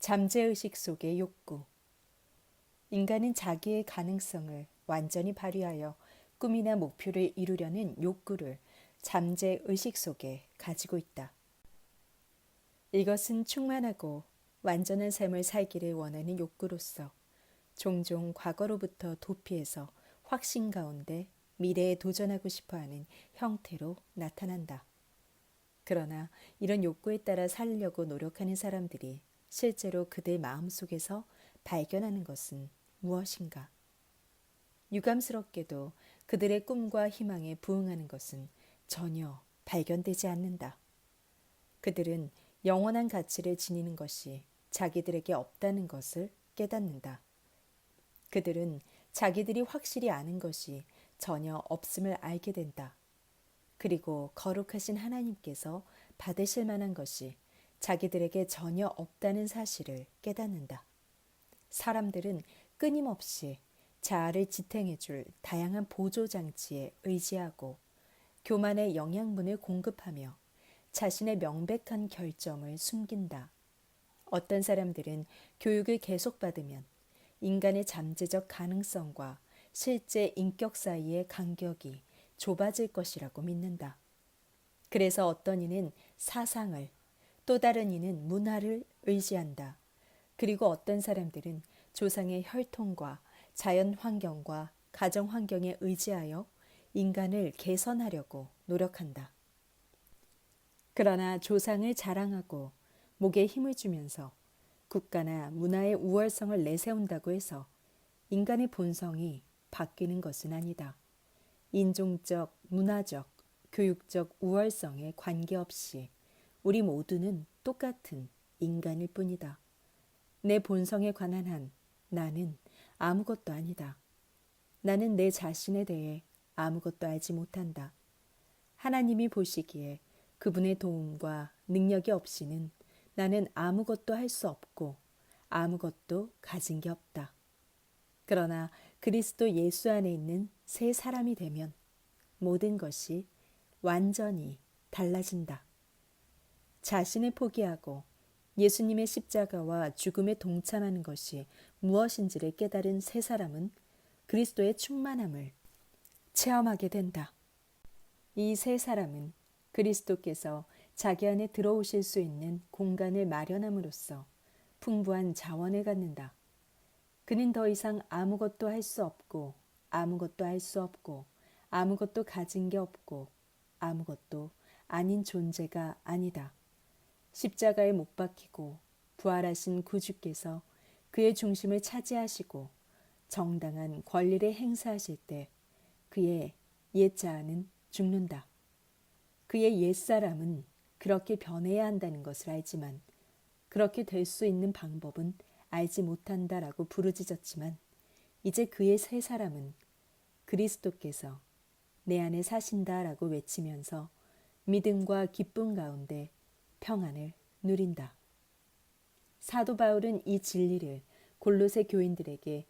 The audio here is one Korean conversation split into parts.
잠재의식 속의 욕구. 인간은 자기의 가능성을 완전히 발휘하여 꿈이나 목표를 이루려는 욕구를 잠재의식 속에 가지고 있다. 이것은 충만하고 완전한 삶을 살기를 원하는 욕구로서 종종 과거로부터 도피해서 확신 가운데 미래에 도전하고 싶어하는 형태로 나타난다. 그러나 이런 욕구에 따라 살려고 노력하는 사람들이 실제로 그들 마음속에서 발견하는 것은 무엇인가? 유감스럽게도 그들의 꿈과 희망에 부응하는 것은 전혀 발견되지 않는다. 그들은 영원한 가치를 지니는 것이 자기들에게 없다는 것을 깨닫는다. 그들은 자기들이 확실히 아는 것이 전혀 없음을 알게 된다. 그리고 거룩하신 하나님께서 받으실 만한 것이 자기들에게 전혀 없다는 사실을 깨닫는다. 사람들은 끊임없이 자아를 지탱해 줄 다양한 보조장치에 의지하고 교만의 영양분을 공급하며 자신의 명백한 결점을 숨긴다. 어떤 사람들은 교육을 계속받으면 인간의 잠재적 가능성과 실제 인격 사이의 간격이 좁아질 것이라고 믿는다. 그래서 어떤 이는 사상을, 또 다른 이는 문화를 의지한다. 그리고 어떤 사람들은 조상의 혈통과 자연 환경과 가정 환경에 의지하여 인간을 개선하려고 노력한다. 그러나 조상을 자랑하고 목에 힘을 주면서 국가나 문화의 우월성을 내세운다고 해서 인간의 본성이 바뀌는 것은 아니다. 인종적, 문화적, 교육적 우월성에 관계없이 우리 모두는 똑같은 인간일 뿐이다. 내 본성에 관한 한 나는 아무것도 아니다. 나는 내 자신에 대해 아무것도 알지 못한다. 하나님이 보시기에 그분의 도움과 능력이 없이는 나는 아무것도 할 수 없고 아무것도 가진 게 없다. 그러나 그리스도 예수 안에 있는 새 사람이 되면 모든 것이 완전히 달라진다. 자신을 포기하고 예수님의 십자가와 죽음에 동참하는 것이 무엇인지를 깨달은 새 사람은 그리스도의 충만함을 체험하게 된다. 이 새 사람은 그리스도께서 자기 안에 들어오실 수 있는 공간을 마련함으로써 풍부한 자원을 갖는다. 그는 더 이상 아무것도 할 수 없고 아무것도 할 수 없고 아무것도 가진 게 없고 아무것도 아닌 존재가 아니다. 십자가에 못 박히고 부활하신 구주께서 그의 중심을 차지하시고 정당한 권리를 행사하실 때 그의 옛자아는 죽는다. 그의 옛사람은 그렇게 변해야 한다는 것을 알지만 그렇게 될 수 있는 방법은 알지 못한다라고 부르짖었지만 이제 그의 새 사람은 그리스도께서 내 안에 사신다라고 외치면서 믿음과 기쁨 가운데 평안을 누린다. 사도 바울은 이 진리를 골로새 교인들에게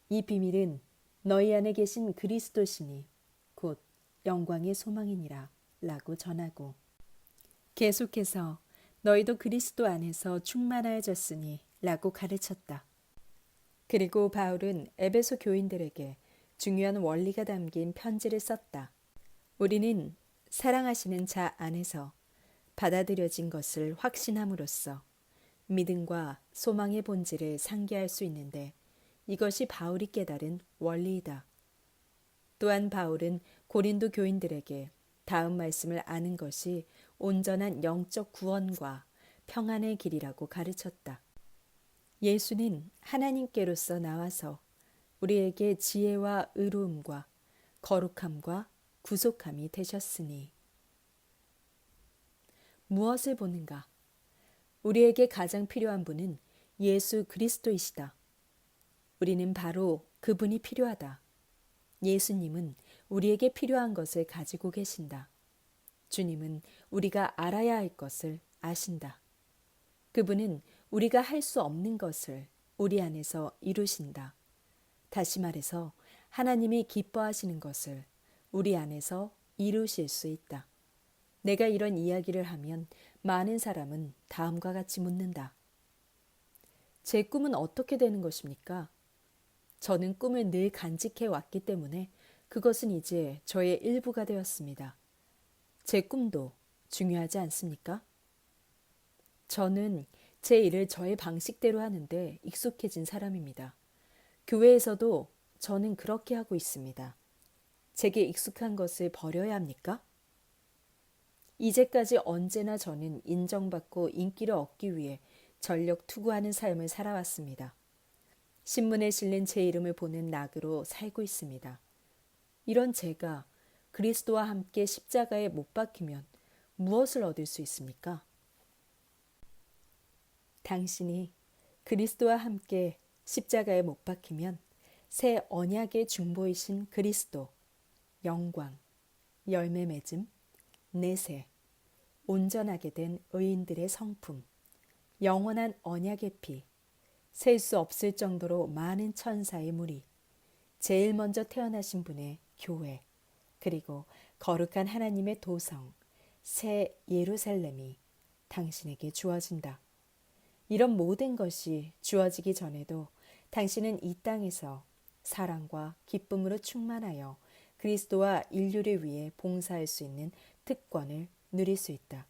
이 비밀은 너희 안에 계신 그리스도시니 곧 영광의 소망이니라 라고 전하고 계속해서 너희도 그리스도 안에서 충만하여졌으니 라고 가르쳤다. 그리고 바울은 에베소 교인들에게 중요한 원리가 담긴 편지를 썼다. 우리는 사랑하시는 자 안에서 받아들여진 것을 확신함으로써 믿음과 소망의 본질을 상기할 수 있는데 이것이 바울이 깨달은 원리이다. 또한 바울은 고린도 교인들에게 다음 말씀을 아는 것이 온전한 영적 구원과 평안의 길이라고 가르쳤다. 예수는 하나님께로서 나와서 우리에게 지혜와 의로움과 거룩함과 구속함이 되셨으니 무엇을 보는가? 우리에게 가장 필요한 분은 예수 그리스도이시다. 우리는 바로 그분이 필요하다. 예수님은 우리에게 필요한 것을 가지고 계신다. 주님은 우리가 알아야 할 것을 아신다. 그분은 우리가 할 수 없는 것을 우리 안에서 이루신다. 다시 말해서 하나님이 기뻐하시는 것을 우리 안에서 이루실 수 있다. 내가 이런 이야기를 하면 많은 사람은 다음과 같이 묻는다. 제 꿈은 어떻게 되는 것입니까? 저는 꿈을 늘 간직해 왔기 때문에 그것은 이제 저의 일부가 되었습니다. 제 꿈도 중요하지 않습니까? 저는 제 일을 저의 방식대로 하는데 익숙해진 사람입니다. 교회에서도 저는 그렇게 하고 있습니다. 제게 익숙한 것을 버려야 합니까? 이제까지 언제나 저는 인정받고 인기를 얻기 위해 전력 투구하는 삶을 살아왔습니다. 신문에 실린 제 이름을 보는 낙으로 살고 있습니다. 이런 제가 그리스도와 함께 십자가에 못 박히면 무엇을 얻을 수 있습니까? 당신이 그리스도와 함께 십자가에 못 박히면 새 언약의 중보이신 그리스도, 영광, 열매 맺음, 내세, 온전하게 된 의인들의 성품, 영원한 언약의 피, 셀 수 없을 정도로 많은 천사의 무리, 제일 먼저 태어나신 분의 교회, 그리고 거룩한 하나님의 도성, 새 예루살렘이 당신에게 주어진다. 이런 모든 것이 주어지기 전에도 당신은 이 땅에서 사랑과 기쁨으로 충만하여 그리스도와 인류를 위해 봉사할 수 있는 특권을 누릴 수 있다.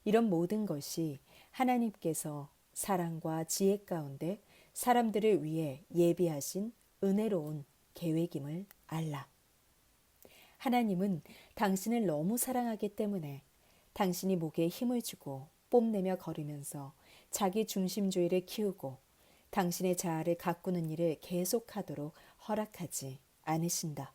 이런 모든 것이 하나님께서 사랑과 지혜 가운데 사람들을 위해 예비하신 은혜로운 계획임을 알라. 하나님은 당신을 너무 사랑하기 때문에 당신이 목에 힘을 주고 뽐내며 걸으면서 자기 중심주의를 키우고 당신의 자아를 가꾸는 일을 계속하도록 허락하지 않으신다.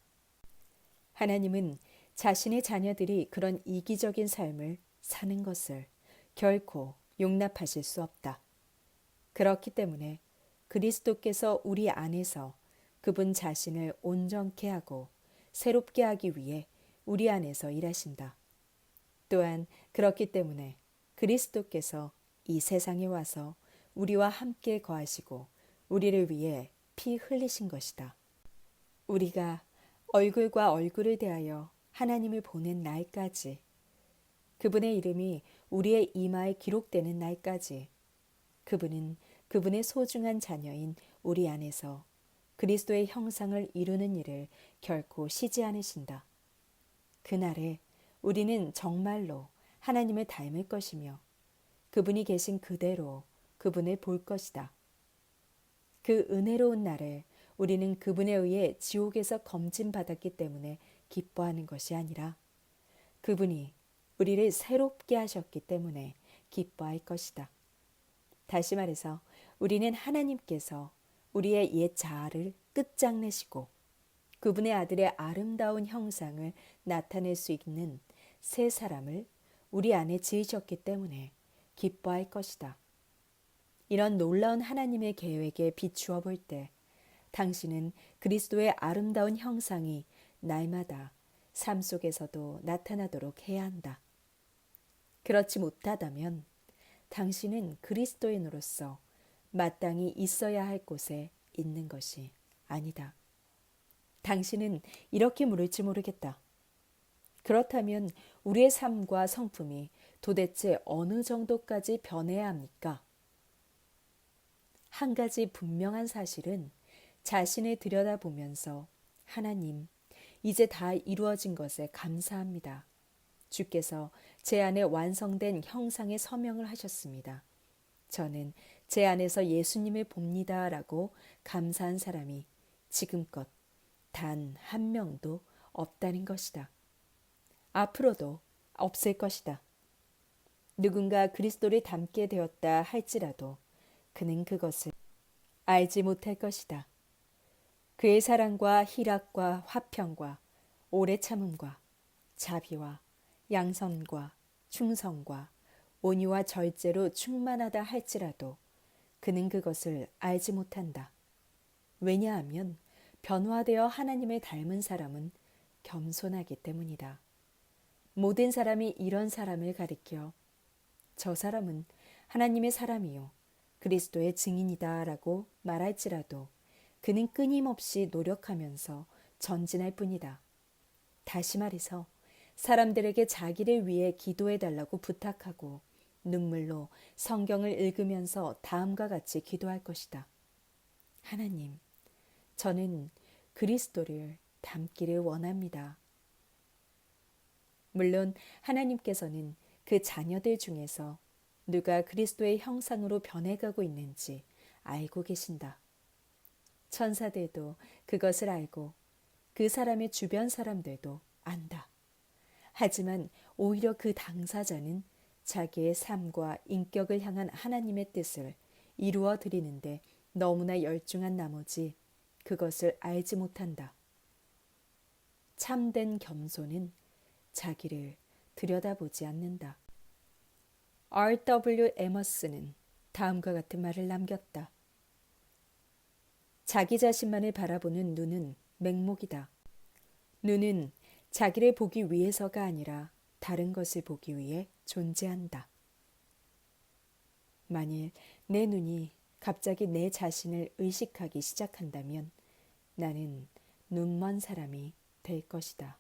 하나님은 자신의 자녀들이 그런 이기적인 삶을 사는 것을 결코 용납하실 수 없다. 그렇기 때문에 그리스도께서 우리 안에서 그분 자신을 온전케 하고 새롭게 하기 위해 우리 안에서 일하신다. 또한 그렇기 때문에 그리스도께서 이 세상에 와서 우리와 함께 거하시고 우리를 위해 피 흘리신 것이다. 우리가 얼굴과 얼굴을 대하여 하나님을 보는 날까지, 그분의 이름이 우리의 이마에 기록되는 날까지 그분은 그분의 소중한 자녀인 우리 안에서 그리스도의 형상을 이루는 일을 결코 쉬지 않으신다. 그날에 우리는 정말로 하나님을 닮을 것이며 그분이 계신 그대로 그분을 볼 것이다. 그 은혜로운 날에 우리는 그분에 의해 지옥에서 검진받았기 때문에 기뻐하는 것이 아니라 그분이 우리를 새롭게 하셨기 때문에 기뻐할 것이다. 다시 말해서 우리는 하나님께서 우리의 옛 자아를 끝장내시고 그분의 아들의 아름다운 형상을 나타낼 수 있는 새 사람을 우리 안에 지으셨기 때문에 기뻐할 것이다. 이런 놀라운 하나님의 계획에 비추어 볼 때 당신은 그리스도의 아름다운 형상이 날마다 삶 속에서도 나타나도록 해야 한다. 그렇지 못하다면 당신은 그리스도인으로서 마땅히 있어야 할 곳에 있는 것이 아니다. 당신은 이렇게 물을지 모르겠다. 그렇다면 우리의 삶과 성품이 도대체 어느 정도까지 변해야 합니까? 한 가지 분명한 사실은 자신을 들여다보면서 하나님, 이제 다 이루어진 것에 감사합니다. 주께서 제 안에 완성된 형상의 서명을 하셨습니다. 저는 제 안에서 예수님을 봅니다. 라고 감사한 사람이 지금껏 단 한 명도 없다는 것이다. 앞으로도 없을 것이다. 누군가 그리스도를 닮게 되었다 할지라도 그는 그것을 알지 못할 것이다. 그의 사랑과 희락과 화평과 오래 참음과 자비와 양선과 충성과 온유와 절제로 충만하다 할지라도 그는 그것을 알지 못한다. 왜냐하면 변화되어 하나님을 닮은 사람은 겸손하기 때문이다. 모든 사람이 이런 사람을 가리켜 저 사람은 하나님의 사람이요 그리스도의 증인이다 라고 말할지라도 그는 끊임없이 노력하면서 전진할 뿐이다. 다시 말해서 사람들에게 자기를 위해 기도해 달라고 부탁하고 눈물로 성경을 읽으면서 다음과 같이 기도할 것이다. 하나님, 저는 그리스도를 닮기를 원합니다. 물론 하나님께서는 그 자녀들 중에서 누가 그리스도의 형상으로 변해가고 있는지 알고 계신다. 천사들도 그것을 알고 그 사람의 주변 사람들도 안다. 하지만 오히려 그 당사자는 자기의 삶과 인격을 향한 하나님의 뜻을 이루어 드리는데 너무나 열중한 나머지 그것을 알지 못한다. 참된 겸손은 자기를 들여다보지 않는다. R.W. 에머슨은 다음과 같은 말을 남겼다. 자기 자신만을 바라보는 눈은 맹목이다. 눈은 자기를 보기 위해서가 아니라 다른 것을 보기 위해 존재한다. 만일 내 눈이 갑자기 내 자신을 의식하기 시작한다면 나는 눈먼 사람이 될 것이다.